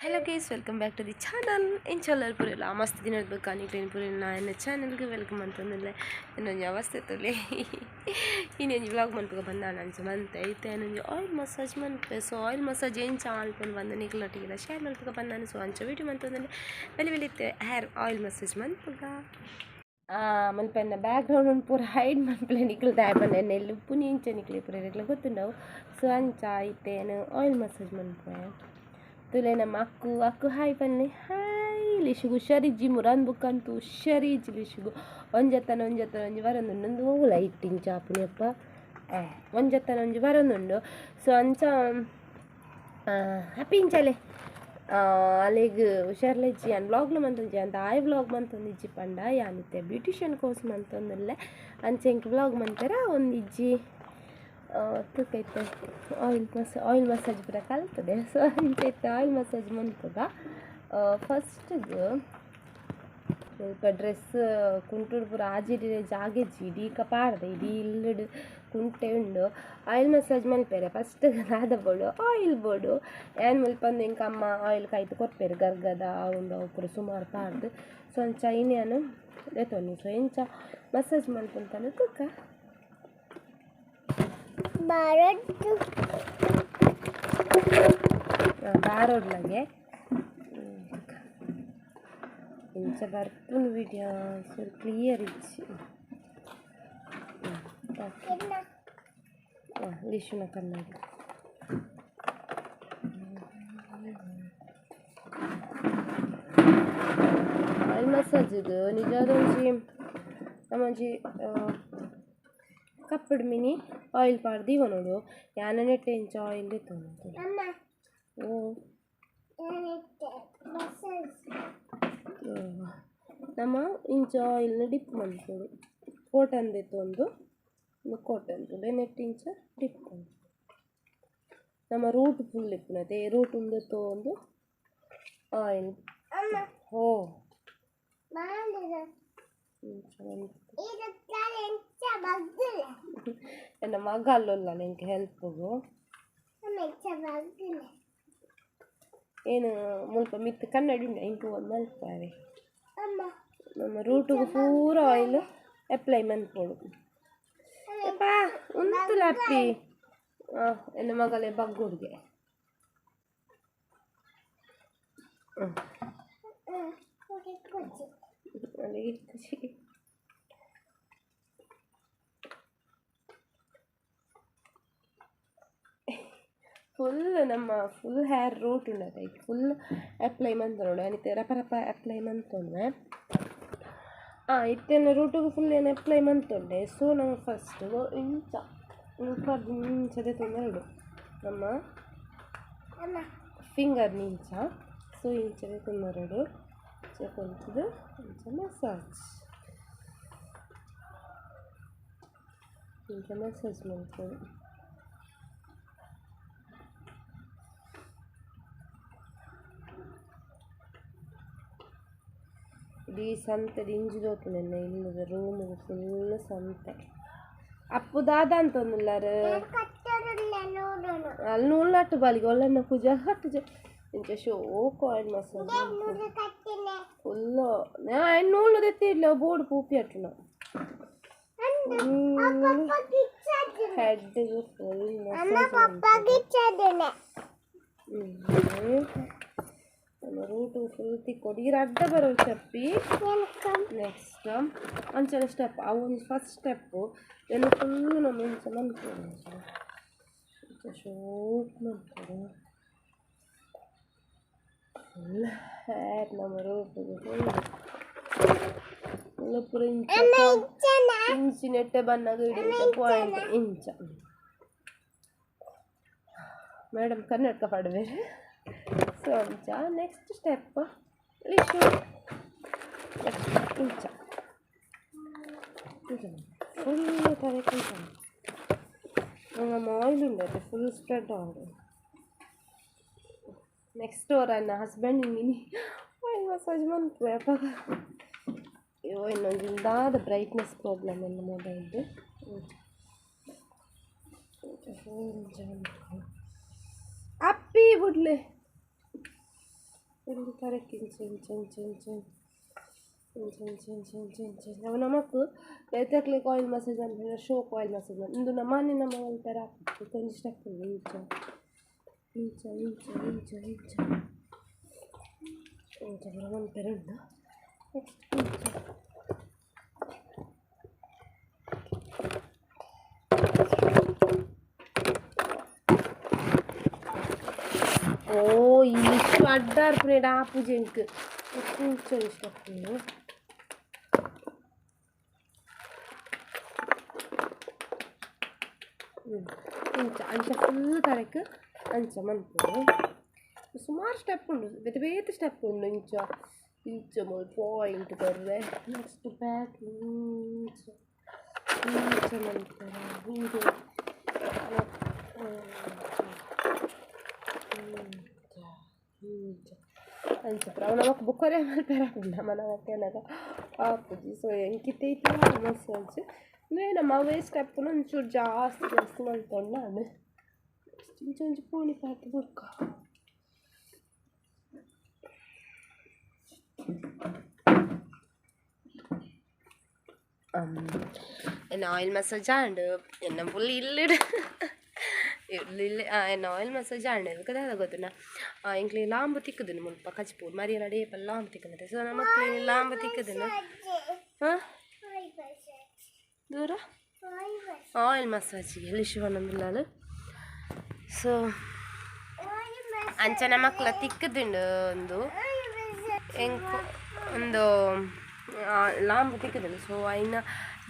Hello guys, welcome back to the channel. Inshallah purilla mast dinad bakani clean purilla na channel ge welcome antondille innonju avasthe tole innonju vlog manpuga bandana anchumante ite innonju oil massage mante so oil massage en channel pon vandu niklatila share malpuga bandana so ancha video mantondille veli hair oil massage manpuga మన background అని పూర hide మనపలే నికలుతా అయిపోయి నెల్లు పునించే నికలి పూర ఇట్లా గుర్తుండవు so అంచా అయితే నేను oil massage మనపోయా तुले ನಮ್ಮ ಅಕ್ಕು ಹಾಯ್ ಬನ್ನಿ ಹಾಯ್ ಲಿಶುಗು ಶರಿಜ್ಜಿ ಮುರಾನ್ ಬುಕ್ಕಂತೂ ಶರಿಜ್ ಲಿಶುಗು ಒಂಜತ್ತನ ಒಂಜಿ ವರೊಂದುಂಡು ಹೋಗುಲ ಇಟ್ಟಿನ ಚಾಪುನಿಯಪ್ಪ ಒಂಜತ್ತನ ಒಂಜಿ ವರೊಂದುಂಡು ಸೊ ಅಂಚ ಹ್ಯಾಪಿ ಇಂಚಲೆ ಅಲ್ಲಿಗೆ ಹುಷಾರ್ಲಿಜ್ಜಿ ಯಾನ್ ಬ್ಲಾಗ್ಲು ಮಂತೊಂಜಿ ಅಂತ ಆಯ್ ಬ್ಲಾಗ್ ಮಂತೊಂದಿಜ್ಜಿ ಪಂಡ ಯಾನಿತ್ತೆ ಬ್ಯೂಟಿಷಿಯನ್ ಕೋರ್ಸ್ ಮಂತೊಂದುಲ್ಲೆ ಅಂಚೆ ಇಂಕ್ ಬ್ಲಾಗ್ ಮಂತರ ಒಂದಿಜ್ಜಿ ತುಕೈತೆ ಆಯಿಲ್ ಮಸಾಜ್ ಪೂರ ಕಲ್ತದೆ ಸೊ ಅಂಚೈತೆ ಆಯಿಲ್ ಮಸಾಜ್ ಮನ್ಪುಗ ಫಸ್ಟ್ಗೆ ಸ್ವಲ್ಪ ಡ್ರೆಸ್ ಕುಂಟುಡು ಪೂರ ಆಜಿಡಿರೆ ಜಾಗೆಜ್ಜಿ ಇಡೀ ಕಪಾಡ್ದೆ ಇಡೀ ಇಲ್ಲಡು ಕುಂಟೆ ಉಂಡು ಆಯಿಲ್ ಮಸಾಜ್ ಮಲ್ಪೇರೆ ಫಸ್ಟ್ಗೆ ನಾದ ಬೋಡು ಆಯಿಲ್ ಬೋಡು ಏನು ಮಲ್ಪಂದು ಇಂಕ ಅಮ್ಮ ಆಯಿಲ್ ಕಾಯ್ತು ಕೊಡ್ಪೇರು ಗರ್ಗದ ಉಂಡು ಅವು ಪೂರ ಸುಮಾರು ಪಾಡ್ದು ಸೊ ಅಂಚ ಇನ್ನೇನು ಎತ್ತೊಂದು ಸೊ ಎಂಚ ಮಸಾಜ್ ಮಲ್ಪಂತಾನೆ ತುಕ ಬಾರೋಡ್ಲಾಗೆ ಇಂಚ ಬರ್ಪುನ್ ವಿಡಿಯೋ ಸ್ವಲ್ಪ ಕ್ಲಿಯರ್ ಇಚ್ಚಿ ಲಿಶುನ ಕನ್ನಡ ಆಯಿಲ್ ಮಸಾಜಿಗೆ ನಿಜಾದೊಂಜಿ ನಮ್ಮೊಂಜಿ ಕಪ್ಪಡು ಮಿನಿ ಆಯಿಲ್ ಪಾಡ್ದು ಇವ ನೋಡು ಯಾನ ನೆಟ್ಟೆ ಇಂಚ ಆಯಿಲ್ ತೊಗೊಂಡು ನಮ್ಮ ಇಂಚ ಆಯಿಲ್ನ ಡಿಪ್ ಮಾಡ್ಕೊಡು ಕಾಟನ್ ತೊಂದು ಕಾಟನ್ ನೆಟ್ಟು ಇಂಚ ಡಿಪ್ ಮಾಡಿ ನಮ್ಮ ರೂಟ್ ಫುಲ್ ಇಪ್ಪನತೆ ರೂಟ್ ಉಂದು ತೊಗೊಂಡು ಆಯಿಲ್ ಹೋ ನನ್ನ ಮಗ ಅಲ್ಲಲ್ಲ ನಿಂಗೆ ಹೆಲ್ಪ್ಗು ಏನು ಮುಲ್ಪ ಮಿತ್ತು ಕನ್ನಡಿ ಉಂಟು ಇಂಕು ಒಂದು ಮಲ್ಪಾವೆ ನಮ್ಮ ರೂಟಿಗೆ ಪೂರ ಆಯಿಲ್ ಅಪ್ಲೈ ಮನ್ಪೋಡು ಅಪ್ಪಾ ಉಂತುಲ ಅಪ್ಪಿ ನನ್ನ ಮಗಲೇ ಬಗ್ಗುಡ್ಗೆ ಅಲ್ಲಿಗೆ ಖುಷಿ ಫುಲ್ ನಮ್ಮ ಫುಲ್ ಹೇರ್ ರೂಟ್ ಉಂಡದ ಈಗ ಫುಲ್ ಅಪ್ಲೈ ಮಂತ ನೋಡಿ ಅನಿತೆ ರಪ ಅಪ್ಲೈ ಮಂತೊಂಡೆ ಇತ್ತೇನು ರೂಟಿಗೆ ಫುಲ್ ಏನು ಅಪ್ಲೈ ಮಂತೊಂಡೆ ಸೊ ನಂಗೆ ಫಸ್ಟು ಇಂಚದೆ ತೊಂದರೆಡು ನಮ್ಮ ಫಿಂಗರ್ ಇಂಚ ಸೊ ಇಂಚದೆ ತೊಂದರೆಡು ಕೊಂಚದು ಇಂಚ ಮಸಾಜ್ ಮಾಡ್ಕೊಂಡು ಇಡೀ ಸಂತೆ ದಿಂಜಿದೋತು ನೆನ್ನ ಇಲ್ಲದ ರೂಮಿಗೆ ಫುಲ್ ಸಂತೆ ಅಪ್ಪು ದಾದ ಅಂತಂದಿಲ್ಲಾರ ಅಲ್ಲಿ ನೂಲಾಟು ಬಾಲಿಗೆ ಒಳ್ಳೆನ್ನ ಪೂಜೆ ಹಟ್ಟು ಇಂಚ ಶೋಕ್ ಆಯಿಲ್ ಮಸಾಜ್ ಫುಲ್ಲು ನೂಲು ತೆತ್ತಿಡ್ಲ ಬೋರ್ಡ್ ಪೂಪಿ ಅಟ್ಟು ನಾವು ಹೆಡ್ಗೆ ಫುಲ್ ನಮ್ಮ ರೂಟು ಫುಲ್ ತಿಕ್ಕೊಡಿ ಈಗ ಅಡ್ಡ ಬರೋ ಚಪ್ಪಿ ನೆಕ್ಸ್ಟ್ ಒಂದ್ಸಲ ಸ್ಟೆಪ್ ಆ ಒಂದು ಫಸ್ಟ್ ಸ್ಟೆಪ್ಪು ಎಲ್ಲ ಫುಲ್ಲು ನಮ್ಮ ಇಂಚ ಮನ್ಕೋದು ಶೋಕ್ ಮಾಡ್ತಾರೆ ಫುಲ್ ಹೇರ್ ನಮ್ಮ ರೂಟಿಗೆ ಫುಲ್ ಪೂರ ಇಂಚಿ ನೆಟ್ಟೆ ಬನ್ನಾಗ ಇಂಚ ಪಾಯಿಂಟ್ ಇಂಚ ಮೇಡಮ್ ಕನ್ನಡಕ ಪಾಡಬೇರೆ ಸೊ ಅಂಚ ನೆಕ್ಸ್ಟ್ ಸ್ಟೆಪ್ ಲಿಶು ಇಂಚ ಫುಲ್ ತಲೆ ಇಂಚ ನಮ್ಮ ಆಯಿಲ್ ಉಂಡದೆ ಫುಲ್ ಸ್ಪ್ರೆಡ್ ಆಡು ನೆಕ್ಸ್ಟ್ ನನ್ನ husband mini oil massage month ಯಾವಾಗ ಅಯ್ಯೋ ಇನ್ನೊಂದು ಇಲ್ದಾದ ಬ್ರೈಟ್ನೆಸ್ ಪ್ರಾಬ್ಲಮ್ ನನ್ನ ಮೊಬೈಲ್ದು ಅಪ್ಪಿ ಬಿಡ್ಲೆ ಇಲ್ಲಿ ತರಕ್ಕೆ ನಮಕ್ ಎತ್ತಕ್ಲೆ ಆಯಿಲ್ ಮಸಾಜ್ ಅಂತ ಶೋಕ್ ಆಯಿಲ್ ಮಸಾಜ್ ಇಂದು ನಮ್ಮನೆ ನಮ್ಮ ಥರ ಹಾಕ್ಬೇಕು ಕೊಂಚ ಸ್ಟೆಪ್ ಇಂಚ ಇಂಚ ಇಂಚ ಇಂಚ ಇಂಚ ಇಂಚ ಒಂದು ಪೆರಡ್ದು ನೆಕ್ಸ್ಟ್ ಇಂಚ ಓ ಇಷ್ಟು ಅಡ್ಡಾರ್ ಪ್ಲೇಟ್ ಆ ಪೂಜೆಂಕ್ ಇಂಚ ಸ್ಟೆಪ್ ಇಂಚ ಅಂಚ ಫುಲ್ ತರಕ್ಕೆ ಅಂಚ ಮನ್ಪುಡು ಸುಮಾರು ಸ್ಟೆಪ್ ಉಂಡು ಬೇತೆ ಬೇತೆ ಸ್ಟೆಪ್ ಉಂಡು ಇಂಚ ಇಂಚ ಮೊದಲು ಪಾಯಿಂಟ್ ಬರ್ರೆ ನೆಕ್ಸ್ಟ್ ಬ್ಯಾಕ್ ಇಂಚ ಇಂಚ ಮನ್ಪುಡು ಹೀಗೆ ಇಂಚ ಅಂಚ ಅವು ನಮಕ್ ಬುಕ್ಕರೆ ಮಲ್ಪೆರಾಪುಂಡು ನಮ್ಮ ನಮಕ್ಕೆ ನನಗೆ ಆಪುಜಿ ಸೊ ಎಂಕಿತ್ತೈತಿ ಮಸಾಜ್ ನಮ್ಮ ಅವೇ ಸ್ಟೆಪ್ಪನ್ನು ಒಂಚೂರು ಜಾಸ್ತಿ ಜಾಸ್ತಿ ಮಲ್ತೊಂಡು ನಾನು ಇಂಚ ಒಂಚು ಪೂಣಿ ಪಾತಿ ಬುರ್ಕ എന്നെ ഓയിൽ മസാജ് ആണ് എന്നെ പുള്ളി ഇല്ലിട് ഇല്ല എന്നെ ഓയിൽ മസാജ് ആണ് ಇದಕ್ಕೆ ಗೊತ್ತಿನ ಇಂಕ್ಲಿ ಲಾಂಬು ತಿಕ್ಕದನು ಮುಲ್ಪ ಕಚ್ಪೂರ್ ಮರಿಯಲ್ಲ ಡೇಪಲ್ಲ ಲಾಂಬು ತಿಕ್ಕನತೆ ಸೊ ನಮ್ಮ ಮಕ್ಕಳು ಲಾಂಬು ತಿಕ್ಕದನು ಹಾಂ ದೂರ ಆಯಿಲ್ ಮಸಾಜಿಗೆ ಎಲ್ಲಿ ಶಿವನಂದಿಲ್ಲ ಸೊ ಅಂಚನ ಮಕ್ಕಳ ತಿಕ್ಕದುಂಡು ಒಂದು ಲಾಂಬು ತಿಕ್ಕದನು ಸೊ ಇನ್ನು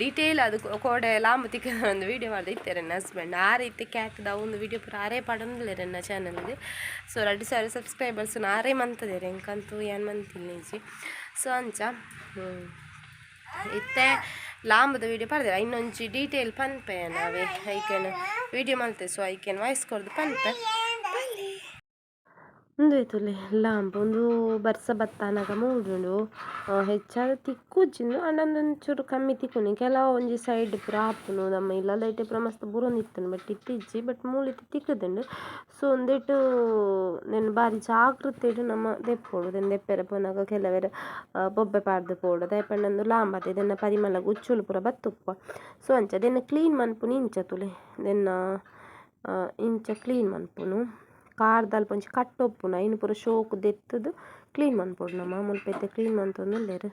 ಡೀಟೇಲ್ ಅದು ಕೋಡೆ ಲಾಂಬು ತಿಕ್ಕದ ಒಂದು ವೀಡಿಯೋ ಮಾಡಿದೆ ಇತ್ತೆ ನನ್ನ ಹಸ್ಬೆಂಡ್ ಆ ರೀತಿ ಕ್ಯಾಕ್ದ ಒಂದು ವೀಡಿಯೋ ಪೂರ ಆರೇ ಪಡೋದಿಲ್ಲ ನನ್ನ ಚಾನಲ್ಗೆ ಸೊ 2,000 ಸಬ್ಸ್ಕ್ರೈಬರ್ಸ್ ಆರೇ ಮಂತದೆ ಎಂಕಂತೂ ಏನು ಮಂತಿಲ್ಲ ನಿಜಿ ಸೊ ಅಂಚ ಇತ್ತೆ ಲಾಂಬದ ವೀಡಿಯೋ ಪಡೆದಿಲ್ಲ ಇನ್ನೊಂಚು ಡೀಟೇಲ್ ಪನ್ಪೆ ನಾವೇ ಐಕೇನು ವೀಡಿಯೋ ಮಲ್ತೆ ಸೊ ಐಕೇನು ವಾಯ್ಸ್ ಕೊಡ್ದು ಪನ್ಪೆ ಒಂದು ಆಯ್ತುಲ್ಲಿ ಲಾಂಬು ಒಂದು ಬರ್ಸ ಬತ್ತಾನಾಗ ಮೂಡುಂಡು ಹೆಚ್ಚಾದ ತಿಕ್ಕುಜ್ಜಿಂದು ಅಂಡೊಂದೊಂಚೂರು ಕಮ್ಮಿ ತಿಕ್ಕುನಿ ಕೆಲವು ಒಂಜಿ ಸೈಡ್ ಪೂರ ಹಾಪುನು ನಮ್ಮ ಇಲ್ಲ ಲೈಟ್ ಪೂರ ಮಸ್ತ್ ಬುರೊಂದಿತ್ತನು ಬಟ್ ಇತ್ತಿಜ್ಜಿ ಬಟ್ ಮೂಳಿತ್ತು ತಿಕ್ಕದುಂಡು ಸೊ ಒಂದಿಟ್ಟು నేను ಬಾರಿ ಜಾಗೃತಿ ನಮ್ಮ ದೆಪ್ಪೋಡು ದೆನ್ ದೆಪ್ಪೆರ ಪೋನಾಗ ಕೆಲವೆರ ಬೊಬ್ಬೆ ಪಾಡ್ದು ಪೋಡು ದಯಪಂಡೊಂದು ಲಾಂಬತೆ ದೆನ್ನ ಪರಿಮಳ ಉಚ್ಚುಲು ಪೂರ ಬತ್ತುಪ್ಪ ಸೊ ಅಂಚ ದೆನ್ನ ಕ್ಲೀನ್ ಮನ್ಪುನು ಇಂಚ ತುಲೆ ದೆನ್ನ ಇಂಚ ಕ್ಲೀನ್ ಮನ್ಪುನು ಕಾರ್ದಲ್ಲಿ ಪಂಚ ಕಟ್ಟೊಪ್ಪುನ ಇನ್ನು ಪೂರ ಶೋಕು ದೆತ್ತದು ಕ್ಲೀನ್ ಮನ್ಪೊಡು ನಮ್ಮ ಮುಲ್ಪೆತ್ತೆ ಕ್ಲೀನ್ ಮನ್ತೊಂದುಲ್ಲೆರ್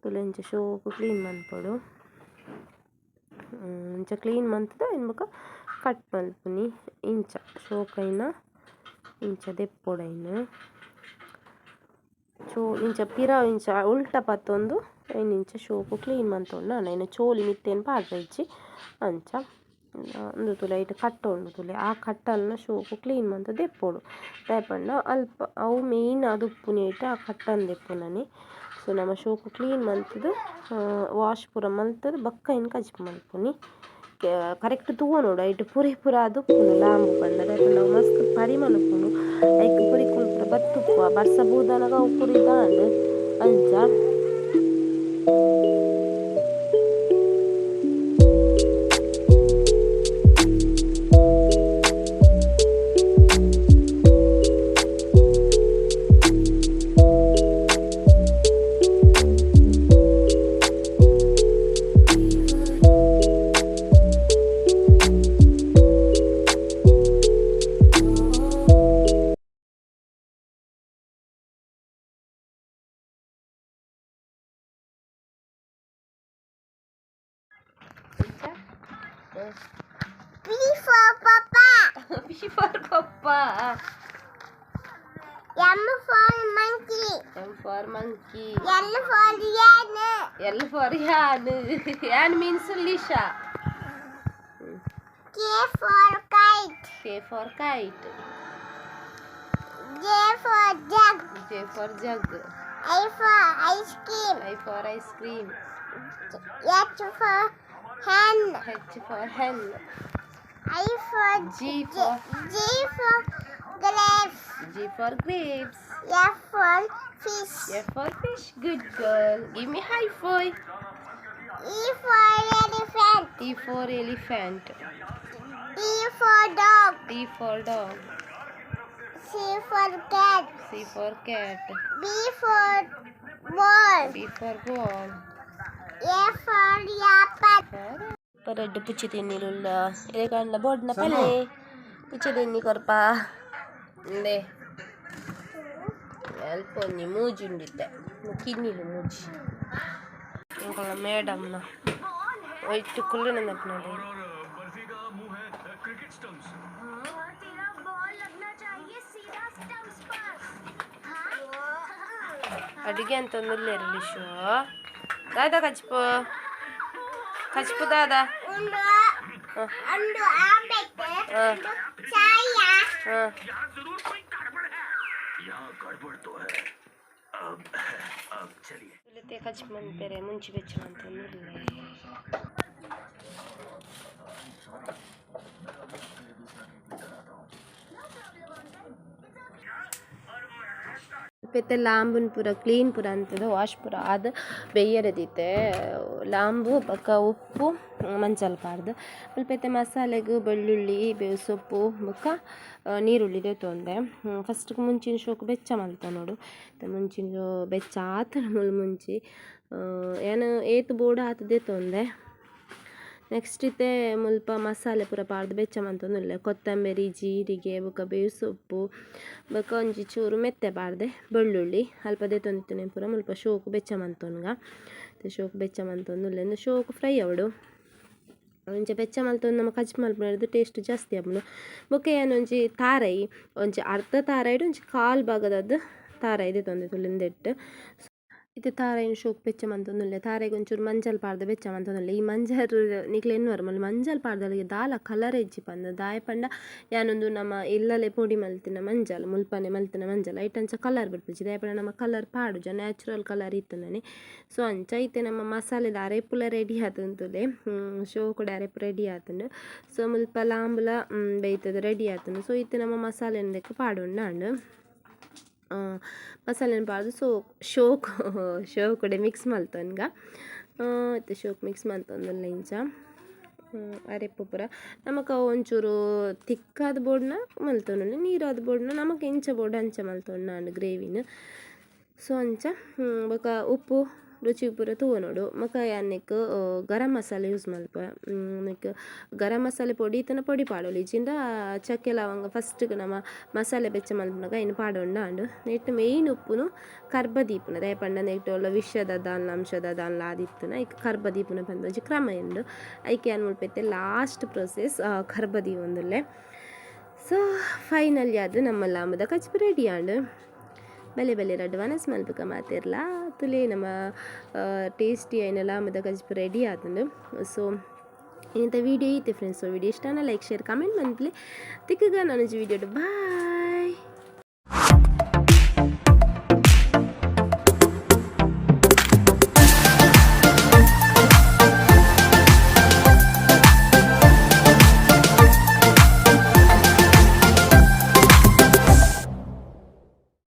ತುಲೆಂಚ ಶೋಕು ಕ್ಲೀನ್ ಮನ್ಪೊಡು ಇಂಚ ಕ್ಲೀನ್ ಮನ್ತದ ಇನ್ನು ಬೊಕ ಕಟ್ ಮಲ್ಪುನಿ ಇಂಚ ಶೋಕೈನ ಇಂಚ ದೆಪ್ಪೊಡೈನು ಇಂಚ ಪಿರ ಇಂಚ ಉಲ್ಟ ಪತ್ತೊಂದು ಇಂಚ ಶೋಕು ಕ್ಲೀನ್ ಮನ್ತೊಂಡು ನಾನು ಇನ್ನು ಚೋಲಿ ಮಿತ್ತೇನು ಪಾಡ್ರೈಚಿ ಅಂಚ ಒಂದು ತುಲೆ ಇಟ್ಟು ಕಟ್ಟು ಉಂಡು ತುಲೆ ಆ ಕಟ್ಟನ್ನು ಶೋಕು ಕ್ಲೀನ್ ಮಂತ ದೆಪ್ಪೋಡು ದಯಪಂಡ ಅಲ್ಪ ಅವು ಮೇಯ್ನ್ ಅದು ಉಪ್ಪುನಿ ಇಟ್ಟು ಆ ಕಟ್ಟನ್ನು ದೆಪ್ಪುನನಿ ಸೊ ನಮ್ಮ ಶೋಕು ಕ್ಲೀನ್ ಮಂತದು ವಾಶ್ ಪೂರ ಮಲ್ತದು ಬಕ್ಕ ಇನ್ನು ಕಜ್ಪು ಮಲ್ಪುನಿ ಕರೆಕ್ಟ್ ತೂವ ನೋಡು ಐಟು ಪುರಿ ಪೂರ ಅದು ಉಪ್ಪುನು ಲಾಂಬು ಪಂಡ ದಯಪಂಡ ಅವು ಮಸ್ತ್ ಪರಿಮಳ ಉಪ್ಪುನು ಐಕ್ ಪುರಿ ಕುಲ್ ಪೂರ ಬತ್ತುಪ್ಪು ಬರ್ಸ ಬೂದನಗ ಅವು ಪುರಿ ದಾಂಡ್ ಅಂಚ P for Papa. P for Papa. M for monkey. M for monkey. L for Yan. L for Yan. Yan means Lisha. K for kite. K for kite. J for jug. J for jug. I for ice cream. I for ice cream. H for hen. H for hen. I for G for grapes. G for grapes. F for fish. F for fish. Good girl. Give me high five. E for elephant. E for elephant. D for dog. D for dog. C for cat. C for cat. B for ball. B for ball. A for apple. Red pucci tinnilulla. Ile kanna board na pale. Pucci tinni korpa. Inde. Alponni muji unditte. Kinnilu muji. Ingala madam na. White kulluna napnade. ಅಡಿಗೆ ಅಂತ ಒಂದಿಲ್ಲ ಇರಲಿ show ದಾದಾ ಕಚ್ಪು ದಾದಾ ಕಚ್ಪಂತಾರೆ ಮುಂಚೆ ಬೆಚ್ಚ ಅಂತ ಒಂದಿಲ್ಲ ಪೆತ್ತೆ ಲಾಂಬುನ್ ಪೂರ clean ಪೂರ ಅಂತದ ವಾಶ್ ಪೂರ ಆದ ಬೇಯರದಿತ್ತೆ ಲಾಂಬು ಬೊಕ್ಕ ಉಪ್ಪು ಮಂಚಲ್ ಪಾಡ್ದು ಅಲ್ಪೆತ್ತೆ ಮಸಾಲೆಗೆ ಬೆಳ್ಳುಳ್ಳಿ ಬೇವು ಸೊಪ್ಪು ಬೊಕ್ಕ ನೀರುಳ್ಳಿ ತೊಂದೆ ಫಸ್ಟ್ಗೆ ಮುಂಚಿನ ಶೋಕು ಬೆಚ್ಚ ಮಲ್ತ ನೋಡು ಮುಂಚಿನ ಬೆಚ್ಚ ಆತ ಮುಂಚಿ ಏನು ಏತು ಬೋರ್ಡ್ ಆತದೆ ತೊಂದೆ ನೆಕ್ಸ್ಟ್ ಇತ್ತೆ ಮುಲ್ಪ ಮಸಾಲೆ ಪೂರ ಪಾಡ್ದು ಬೆಚ್ಚ ಮಂತೊಂದುಲ್ಲೆ ಕೊತ್ತಂಬರಿ ಜೀರಿಗೆ ಬೊಕ್ಕ ಬೇವು ಸೊಪ್ಪು ಬೊಕ್ಕ ಒಂಜಿ ಚೂರು ಮೆತ್ತೆ ಪಾಡ್ದೆ ಬೆಳ್ಳುಳ್ಳಿ ಅಲ್ಪ ದೆತೊಂದಿತ್ತುನೆ ಪೂರ ಮುಲ್ಪ ಶೋಕು ಬೆಚ್ಚ ಮಂತೊನ್ಗ ಶೋಕು ಬೆಚ್ಚ ಮಂತೊಂದುಲ್ಲೆ ಇಂದು ಶೋಕು ಫ್ರೈ ಅವಡು ಒಂಚೆ ಬೆಚ್ಚ ಮಲ್ತೊಂದು ನಮ್ಮ ಕಚ್ ಮಲ್ಪನದು ಟೇಸ್ಟ್ ಜಾಸ್ತಿ ಆಪುಂಡು ಬೊಕ್ಕ ಏನೊಂಜಿ ತಾರೈ ಒಂಜಿ ಅರ್ಧ ತಾರೈಡು ಒಂಜಿ ಕಾಲು ಭಾಗದದ್ದು ತಾರೈ ದೆತೊಂದೆ ತುಳಿಂದೆಟ್ಟು ಇದು ತಾರಾಯಿನ ಶೋಕ್ ಬೆಚ್ಚ ಮಂತೊಂದುಲ್ಲೆ ತಾರಾಯಿಗೆ ಒಂಚೂರು ಮಂಜಲ್ ಪಾಡ್ದು ಬೆಚ್ಚ ಮಂತೊಂದುಲ್ಲೆ ಈ ಮಂಜಲ್ ನಿಕ್ಲೆ ಎನ್ನುವರು ಮಲ್ಲ ಮಂಜಲ್ ಪಾಡ್ದಲ್ಲಿಗೆ ದಾಲ ಕಲರ್ ಹೆಜ್ಜಿ ಪಂದ ದಾಯ ಪಂಡ ಯಾನೊಂದು ನಮ್ಮ ಇಲ್ಲಲೆ ಪೊಡಿ ಮಲ್ತಿನ ಮಂಜಲ್ ಮುಲ್ಪನೆ ಮಲ್ತಿನ ಮಂಜಲ್ ಐಟಂಚ ಕಲರ್ ಬಿಡ್ಪಿಚ್ಚಿ ದಾಯ ಪಂಡ ನಮ್ಮ ಕಲರ್ ಪಾಡು ಜ ನ್ಯಾಚುರಲ್ ಕಲರ್ ಇತ್ತಂದನೆ ಸೊ ಅಂಚ ಐತೆ ನಮ್ಮ ಮಸಾಲೆದ ಅರೆಪುಲ ರೆಡಿ ಆತಂತುಲೆ ಶೋ ಕೂಡ ಅರೆಪು ರೆಡಿ ಆತಂಡು ಸೊ ಮುಲ್ಪ ಲಾಂಬುಲ ಬೇಯ್ತದ ರೆಡಿ ಆತಂಡು ಸೊ ಇತ್ತೆ ನಮ್ಮ ಮಸಾಲೆ ಲೆಕ್ಕ ಪಾಡುಂಡು ಮಸಾಲೆನ ಪಾಡ್ದು ಶೋ ಕೂಡ ಮಿಕ್ಸ್ ಮಲ್ತೊನ್ಗ ಮತ್ತು ಶೋಕ್ ಮಿಕ್ಸ್ ಮಲ್ತೊಂದುಲ್ಲ ಇಂಚ ಅರೆಪ್ಪು ಪೂರ ನಮಕ್ ಒಂಚೂರು ತಿಕ್ಕಾದ ಬೋರ್ಡ್ನ ಮಲ್ತೊಂಡು ನೀರಾದ ಬೋರ್ಡ್ನ ನಮಕ್ ಇಂಚ ಬೋರ್ಡ್ ಅಂಚ ಮಲ್ತೊಂಡು ನಾನು ಗ್ರೇವಿನ ಸೊ ಅಂಚ ಬೊಕ ಉಪ್ಪು ರುಚಿ ಪೂರ ತೂವನೋಡು ಮಕ ಯಾನ್ನೆಕ್ ಗರಂ ಮಸಾಲೆ ಯೂಸ್ ಮಲ್ಪ ನೆಕ್ ಗರಂ ಮಸಾಲೆ ಪೊಡಿ ಇತ್ತನ ಪೊಡಿ ಪಾಡೋಲಿ ಇಜ್ಜಿಂಡ ಚಕ್ಕೆ ಲವಂಗ ಫಸ್ಟ್ಗೆ ನಮ್ಮ ಮಸಾಲೆ ಬೆಚ್ಚ ಮಲ್ಪನಾಗ ಇನ್ನು ಪಾಡೊಂಡಾಂಡು ನೆಟ್ಟು ಮೇಯ್ನ್ ಉಪ್ಪುನು ಕರ್ಬದೀಪುನ ದಯ ಪಂಡ ನೆಟ್ಟು ಒಳ್ಳೆ ವಿಷದ ದಾನ್ಲ ಅಂಶದ ದಾನ್ಲ ಆದಿತ್ತನ ಈಗ ಕರ್ಬದೀಪುನ ಬಂದೊಂಜಿ ಕ್ರಮ ಎಂದು ಐಕೆ ಏನು ಮುಲ್ಪೈತೆ ಲಾಸ್ಟ್ ಪ್ರೊಸೆಸ್ ಕರ್ಬದಿ ಒಂದುಲ್ಲೆ ಸೊ ಫೈನಲಿ ಅದು ನಮ್ಮ ಲಾಂಬದ ಕಚ್ಪು ರೆಡಿ ಆಂಡು ಬೆಲೆ ರಡ್ಡು ವನಸ್ ಮಲ್ಪಕ ಮಾತಿರ್ಲ ತುಲೆ ನಮ್ಮ ಟೇಸ್ಟಿ ಐನ ಲಾಂಬದ ಕಚ್ಪು ರೆಡಿ ಆತಂಡು ಸೊ ಇಂಥ ವೀಡಿಯೋ ಐತೆ ಫ್ರೆಂಡ್ಸ್ ವಿಡಿಯೋ ಇಷ್ಟನ ಲೈಕ್ ಶೇರ್ ಕಮೆಂಟ್ ಮಂತ್ಲಿ ತಿಕ್ಕಗ ನಾನು ವೀಡಿಯೋ ಬಾಯ್.